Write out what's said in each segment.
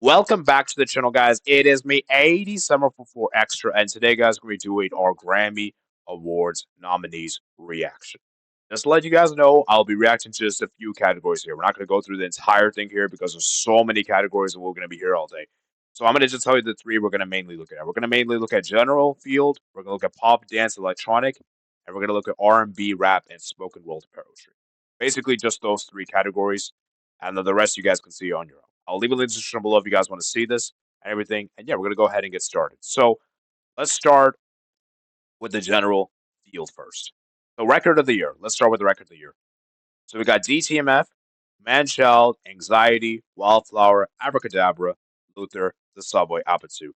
Welcome back to the channel, guys. It is me, 80 Summer for 4 Extra, and today, guys, we're doing our Grammy Awards nominees reaction. Just to let you guys know, I'll be reacting to just a few categories here. We're not going to go through the entire thing here because there's so many categories and we're going to be here all day. So I'm going to just tell you the three we're going to mainly look at. We're going to mainly look at general field, we're going to look at pop, dance, electronic, and we're going to look at R&B, rap, and spoken word poetry. Basically, just those three categories, and then the rest you guys can see on your own. I'll leave a link in the description below if you guys want to see this and everything. And yeah, we're going to go ahead and get started. So let's start with the general field first. So, record of the year. Let's start with the record of the year. So, we got DTMF, Manchild, Anxiety, Wildflower, Abracadabra, Luther, The Subway, Apatu.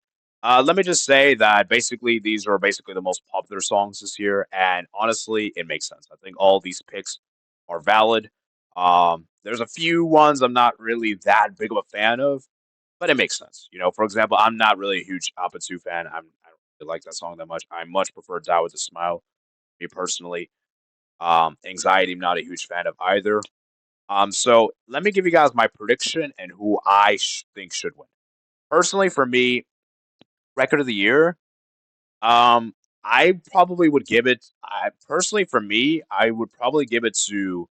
Let me just say that basically these are basically the most popular songs this year, and honestly, it makes sense. I think all these picks are valid. There's a few ones I'm not really that big of a fan of, but it makes sense. For example, I'm not really a huge Apatu fan. I don't really like that song that much. I much prefer Die with a Smile, me personally. Anxiety, I'm not a huge fan of either. So let me give you guys my prediction and who I think should win. Personally, for me, record of the year, um, I probably would give it. I personally, for me, I would probably give it to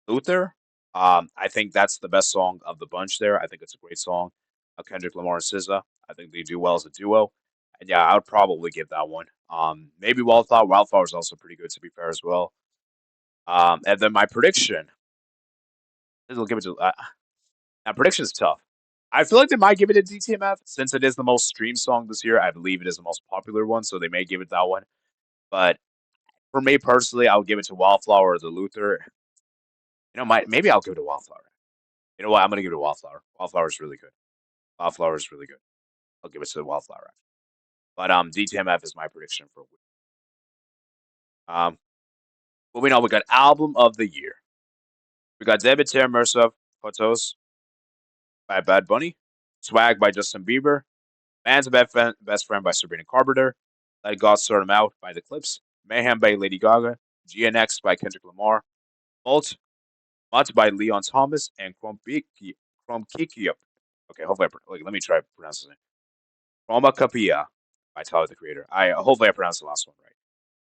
Luther. I think that's the best song of the bunch there. I think it's a great song. Kendrick Lamar and SZA. I think they do well as a duo. And yeah, I would probably give that one. Maybe Wildflower. Wildflower is also pretty good to be fair as well. And then my prediction. This will give it to. Now prediction is tough. I feel like they might give it a DTMF since it is the most streamed song this year. I believe it is the most popular one, so they may give it that one. But for me personally, I'll give it to Wildflower or the Luther. Maybe I'll give it to Wildflower. You know what? I'm gonna give it to Wildflower. Wildflower is really good. Wildflower is really good. I'll give it to the Wildflower. But DTMF is my prediction for. Um, moving on, we got album of the year. We got Debit Mercer Photos by Bad Bunny, Swag by Justin Bieber, Man's Best Friend by Sabrina Carpenter, Let God Sort 'Em Out by The Clips, Mayhem by Lady Gaga, GNX by Kendrick Lamar, Mult, Mutt by Leon Thomas, and Chromkiki. Okay, hopefully let me try to pronounce it. Chromacopia by Tyler the Creator. I hopefully I pronounced the last one right.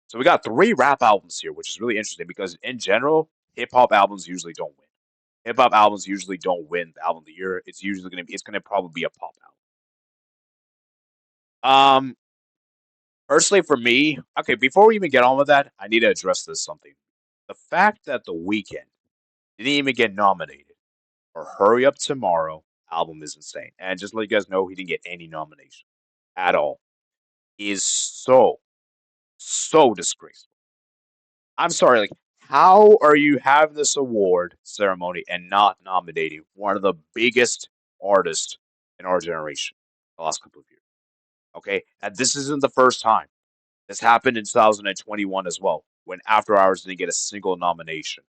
So we got three rap albums here, which is really interesting because in general, hip hop albums usually don't win. Hip hop albums usually don't win the album of the year. It's gonna probably be a pop album. Personally, for me, okay, before we even get on with that, I need to address this something. The fact that The Weeknd didn't even get nominated for Hurry Up Tomorrow album is insane. And just to let you guys know, he didn't get any nomination at all. He is so disgraceful. I'm sorry, like, how are you having this award ceremony and not nominating one of the biggest artists in our generation the last couple of years? Okay, and this isn't the first time. This happened in 2021 as well, when After Hours didn't get a single nomination.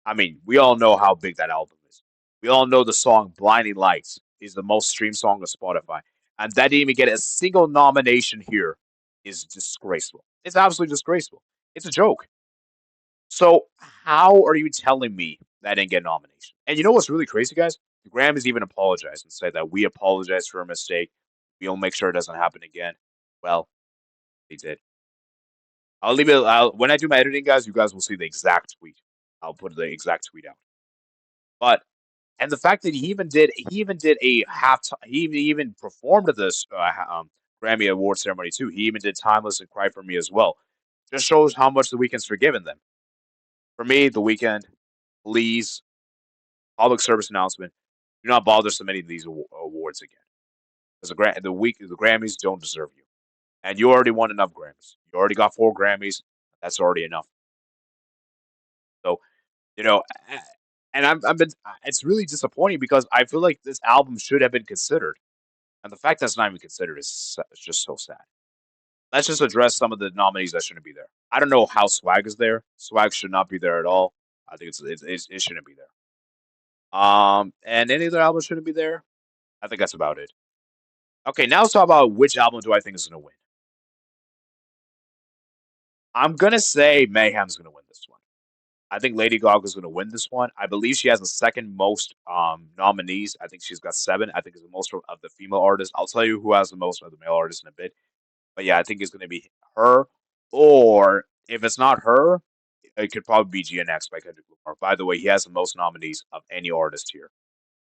I mean, we all know how big that album is. We all know the song Blinding Lights is the most streamed song on Spotify. And that didn't even get a single nomination here is disgraceful. It's absolutely disgraceful. It's a joke. So, how are you telling me that didn't get a nomination? And you know what's really crazy, guys? The Grammys even apologized and said that we apologize for a mistake. We'll make sure it doesn't happen again. Well, they did. I'll leave it. When I do my editing, guys, you guys will see the exact tweet. I'll put the exact tweet out. But and the fact that he even did a half. He even performed at this Grammy Award ceremony too. He even did "Timeless" and "Cry for Me" as well. Just shows how much the Weeknd's forgiven them. For me, the Weeknd, please, public service announcement: do not bother submitting these awards again, because the Grammys don't deserve you, and you already won enough Grammys. You already got 4 Grammys. That's already enough. So you know, and I've been. It's really disappointing because I feel like this album should have been considered, and the fact that's not even considered is just so sad. Let's just address some of the nominees that shouldn't be there. I don't know how Swag is there. Swag should not be there at all. I think it shouldn't be there. And any other album shouldn't be there. I think that's about it. Okay, now let's talk about which album do I think is going to win. I'm gonna say Mayhem's going to win this one. I think Lady Gaga's going to win this one. I believe she has the second most nominees. I think she's got seven. I think it's the most of the female artists. I'll tell you who has the most of the male artists in a bit. But yeah, I think it's going to be her. Or if it's not her, it could probably be GNX by Kendrick Lamar. By the way, he has the most nominees of any artist here.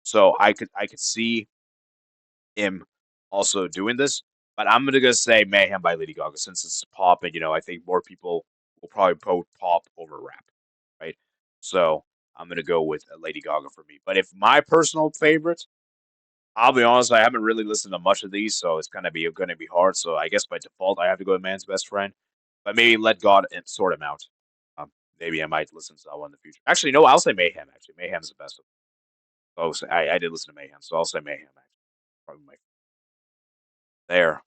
So I could see him also doing this. But I'm gonna say Mayhem by Lady Gaga since it's pop, and I think more people will probably vote pop over rap, right? So I'm gonna go with Lady Gaga for me. But if my personal favorite, I'll be honest, I haven't really listened to much of these, so it's gonna be hard. So I guess by default, I have to go with Man's Best Friend. But maybe let God sort him out. Um, Maybe I might listen to that one in the future. Actually, no, I'll say Mayhem. Actually, Mayhem's the best of them. Oh, so I did listen to Mayhem, so I'll say Mayhem. Actually, probably my there.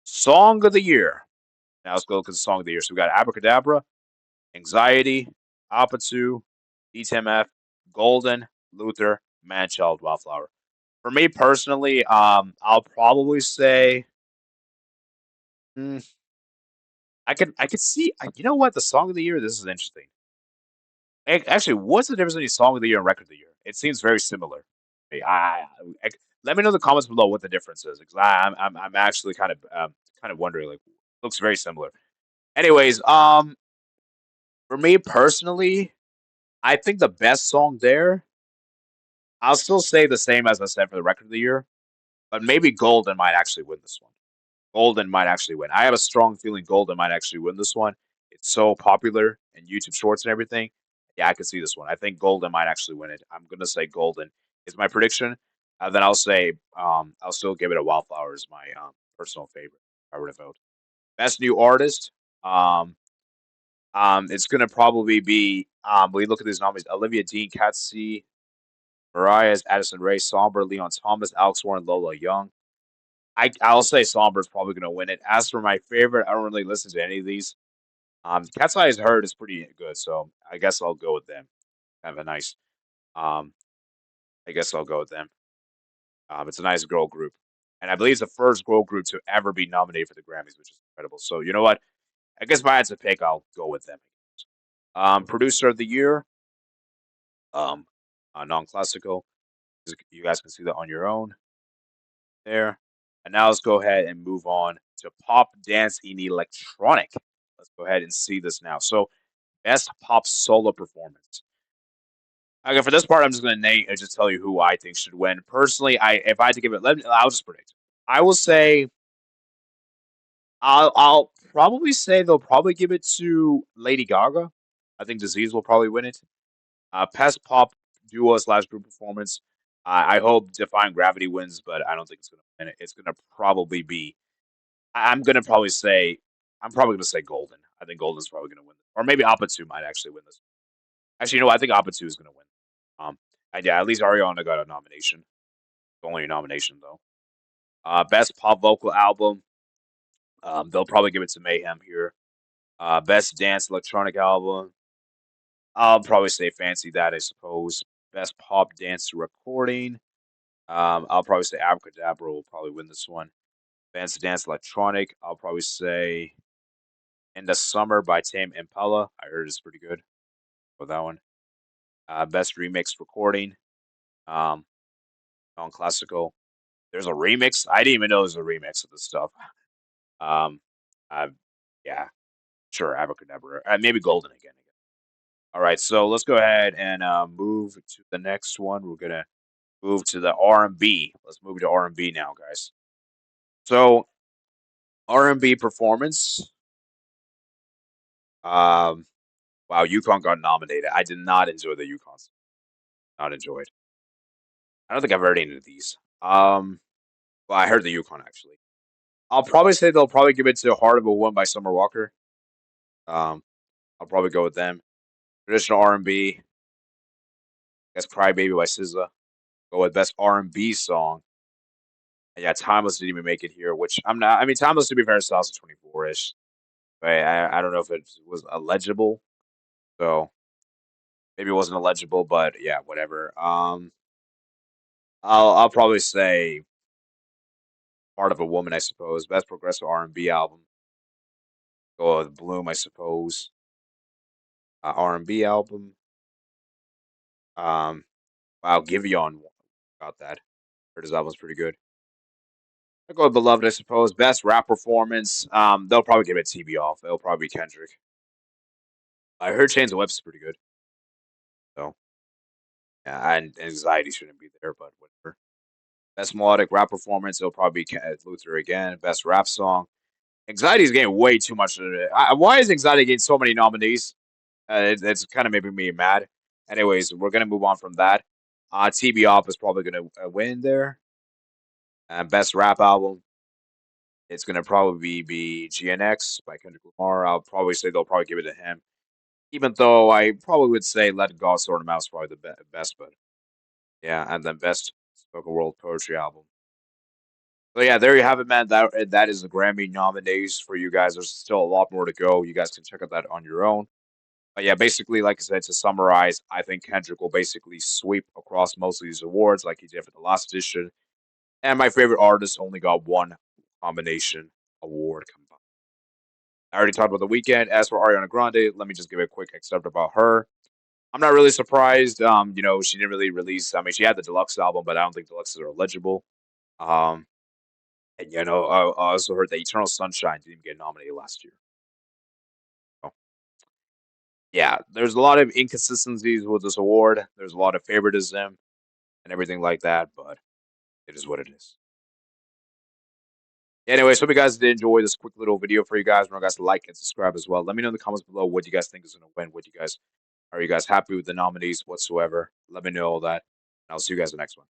Song of the year. Now let's go look at the song of the year. So we got Abracadabra, Anxiety, Apatu, DTMF, Golden, Luther, Manchild, Wildflower. For me personally, I'll probably say mm, I could see. You know what? The song of the year. This is interesting. Actually, what's the difference between song of the year and record of the year? It seems very similar. I- Let me know in the comments below what the difference is because I'm actually kind of wondering. Like, looks very similar. Anyways, for me personally, I think the best song there, I'll still say the same as I said for the record of the year, but maybe Golden might actually win this one. Golden might actually win. I have a strong feeling Golden might actually win this one. It's so popular in YouTube Shorts and everything. Yeah, I could see this one. I think Golden might actually win it. I'm gonna say Golden is my prediction. Then I'll say I'll still give it a Wildflower as my personal favorite. If I were to vote. Best new artist. Um, it's gonna probably be when you look at these nominees: Olivia Dean, Catsy, Mariah, Addison Rae, Somber, Leon Thomas, Alex Warren, Lola Young. I'll say Somber's probably gonna win it. As for my favorite, I don't really listen to any of these. Cat's Eyes Heard is pretty good, so I guess I'll go with them. Kind of a nice. Um, I guess I'll go with them. It's a nice girl group, and I believe it's the first girl group to ever be nominated for the Grammys, which is incredible. So you know what? I guess if I had to pick, I'll go with them. Producer of the year, um, non-classical. You guys can see that on your own there. And now let's go ahead and move on to pop, dance, and electronic. Let's go ahead and see this now. So, best pop solo performance. Okay, for this part, I'm just going to name, just tell you who I think should win. Personally, if I had to give it, I'll just predict. I will say, I'll probably say they'll probably give it to Lady Gaga. I think Disease will probably win it. Best pop duo slash group performance. I hope Defying Gravity wins, but I don't think it's going to win it. It's going to probably be. I'm going to probably say. I'm probably going to say Golden. I think Golden's probably going to win, or maybe Apatu might actually win this. Actually, I think Apatu is going to win. And yeah, at least Ariana got a nomination. Only a nomination though. Best pop vocal album. They'll probably give it to Mayhem here. Best dance electronic album. I'll probably say Fancy That, I suppose. Best pop dance recording. I'll probably say Abracadabra will probably win this one. Best dance electronic. I'll probably say In the Summer by Tame Impala. I heard it's pretty good for that one. Best remix recording. Um, Non-classical. There's a remix. I didn't even know there's a remix of this stuff. Um, uh, yeah, sure, Abracadabra. Maybe Golden again. All right, so let's go ahead and move to the next one. We're gonna move to the R&B. Let's move to R&B now, guys. So R&B performance. Um, wow, Yukon got nominated. I did not enjoy the Yukon. Not enjoyed. I don't think I've heard any of these. Well, I heard the Yukon actually. I'll probably say they'll probably give it to Heart of a Woman by Summer Walker. Um, I'll probably go with them. Traditional R&B. Guess Cry Baby by SZA. Go with best R&B song. And yeah, Timeless didn't even make it here, which I'm not. I mean, Timeless to be fair, is 2024 ish. But I don't know if it was illegible. So maybe it wasn't illegible, but yeah, whatever. I'll probably say Part of a Woman, I suppose. Best progressive R&B album. Go with Bloom, I suppose. R&B album. Um, wow, Giveon got that. Heard his album's pretty good. I go with Beloved, I suppose. Best rap performance. They'll probably give it TB off. It'll probably be Kendrick. I heard Chains of Whips pretty good. So yeah, and Anxiety shouldn't be there, but whatever. Best melodic rap performance. It'll probably be Luther again. Best rap song. Anxiety is getting way too much. Why is Anxiety getting so many nominees? It's kind of making me mad. Anyways, we're gonna move on from that. TB off is probably gonna win there. And best rap album. It's gonna probably be GNX by Kendrick Lamar. I'll probably say they'll probably give it to him, even though I probably would say Let God Sort Him Out is probably the best. But yeah, and then best spoken world poetry album. So yeah, there you have it, man. That is the Grammy nominees for you guys. There's still a lot more to go. You guys can check out that on your own. But yeah, basically, like I said, to summarize, I think Kendrick will basically sweep across most of these awards, like he did for the last edition. And my favorite artist only got one combination award combined. I already talked about the weekend. As for Ariana Grande, let me just give a quick excerpt about her. I'm not really surprised. She didn't really release. I mean, she had the deluxe album, but I don't think deluxes are eligible. Um, and I also heard that Eternal Sunshine didn't even get nominated last year. So, yeah, there's a lot of inconsistencies with this award. There's a lot of favoritism and everything like that, but it is what it is. Anyways, hope you guys did enjoy this quick little video for you guys. Remember, guys, to like and subscribe as well. Let me know in the comments below what you guys think is going to win. What you guys are you guys happy with the nominees whatsoever? Let me know all that. And I'll see you guys in the next one.